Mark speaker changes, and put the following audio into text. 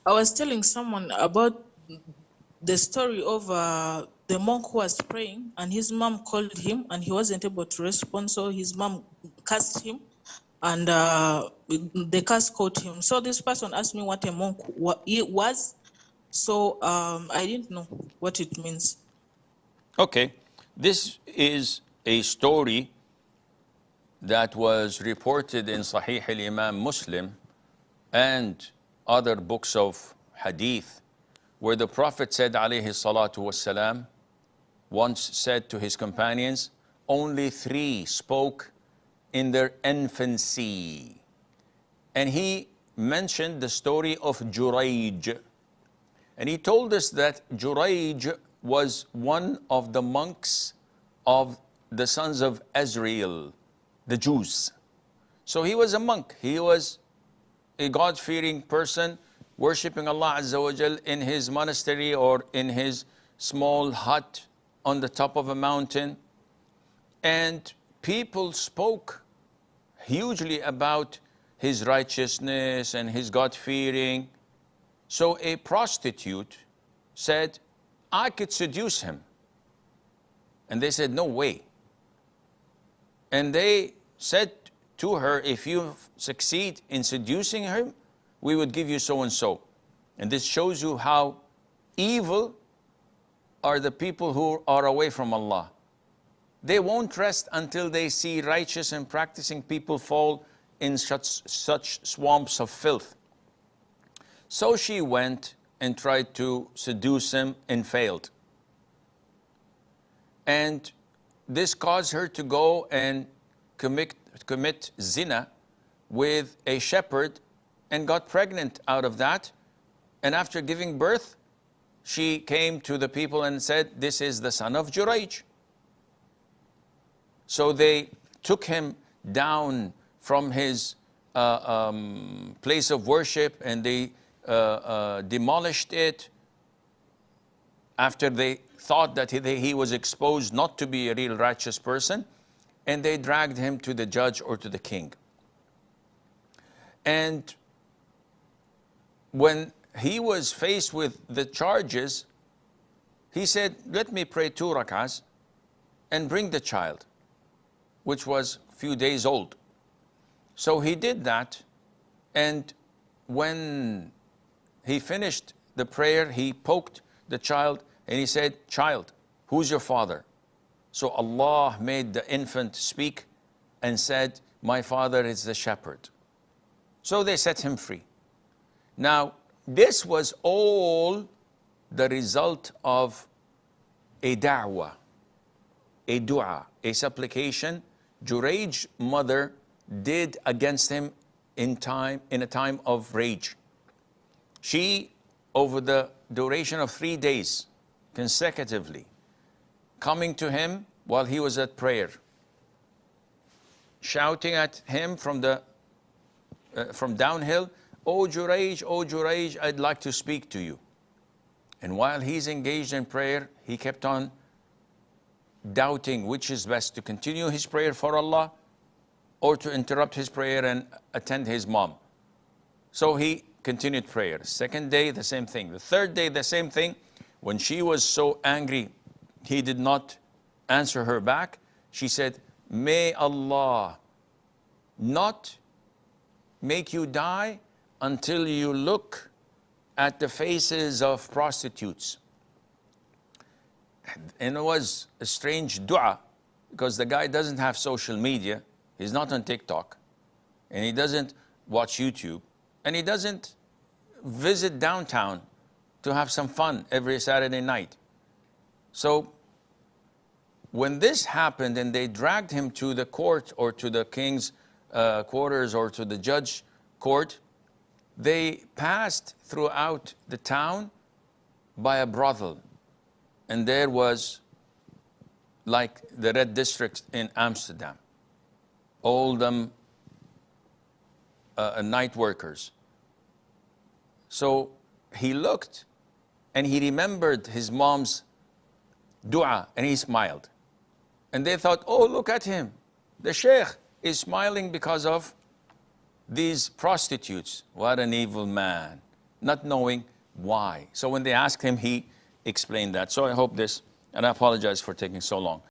Speaker 1: I was telling someone about the story of the monk who was praying and his mom called him and he wasn't able to respond. So his mom cursed him and the curse caught him. So this person asked me what a monk was. So I didn't know what it means.
Speaker 2: Okay, this is a story that was reported in Sahih al-Imam Muslim and other books of hadith, where the Prophet said, alayhi salatu wassalam, once said to his companions, only 3 spoke in their infancy. And he mentioned the story of Juraij. And he told us that Juraij was one of the monks of the sons of Israel, the Jews. So he was a monk. He was a God-fearing person, worshipping Allah Azza wa Jal in his monastery or in his small hut on the top of a mountain. And people spoke hugely about his righteousness and his God-fearing. So a prostitute said, I could seduce him. And they said, no way. And they said to her, if you succeed in seducing him, we would give you so and so. And this shows you how evil are the people who are away from Allah. They won't rest until they see righteous and practicing people fall in such swamps of filth. So she went and tried to seduce him and failed. And this caused her to go and commit zina with a shepherd and got pregnant out of that. And after giving birth, she came to the people and said, this is the son of Juraij. So they took him down from his place of worship and they demolished it after they thought that he was exposed not to be a real righteous person, and they dragged him to the judge or to the king. And when he was faced with the charges, he said, let me pray 2 rak'ahs and bring the child, which was a few days old. So he did that, and when he finished the prayer, he poked the child and he said, child, who's your father? So Allah made the infant speak and said, my father is the shepherd. So they set him free. Now, this was all the result of a da'wah, a dua, a supplication Juraij's mother did against him in a time of rage. She, over the duration of 3 days, consecutively, coming to him while he was at prayer, shouting at him from downhill, oh Juraij, I'd like to speak to you. And while he's engaged in prayer, he kept on doubting which is best, to continue his prayer for Allah or to interrupt his prayer and attend his mom. So he continued prayer. Second day, the same thing. The third day, the same thing. When she was so angry, he did not answer her back. She said, may Allah not make you die until you look at the faces of prostitutes. And it was a strange dua, because the guy doesn't have social media, he's not on TikTok, and he doesn't watch YouTube, and he doesn't visit downtown to have some fun every Saturday night. So when this happened and they dragged him to the court or to the king's quarters or to the judge court, they passed throughout the town by a brothel. And there was like the Red District in Amsterdam, all them night workers. So he looked and he remembered his mom's dua and he smiled. And they thought, oh, look at him. The Sheikh is smiling because of these prostitutes. What an evil man. not knowing why. So when they asked him, he explained that. So I hope this, and I apologize for taking so long.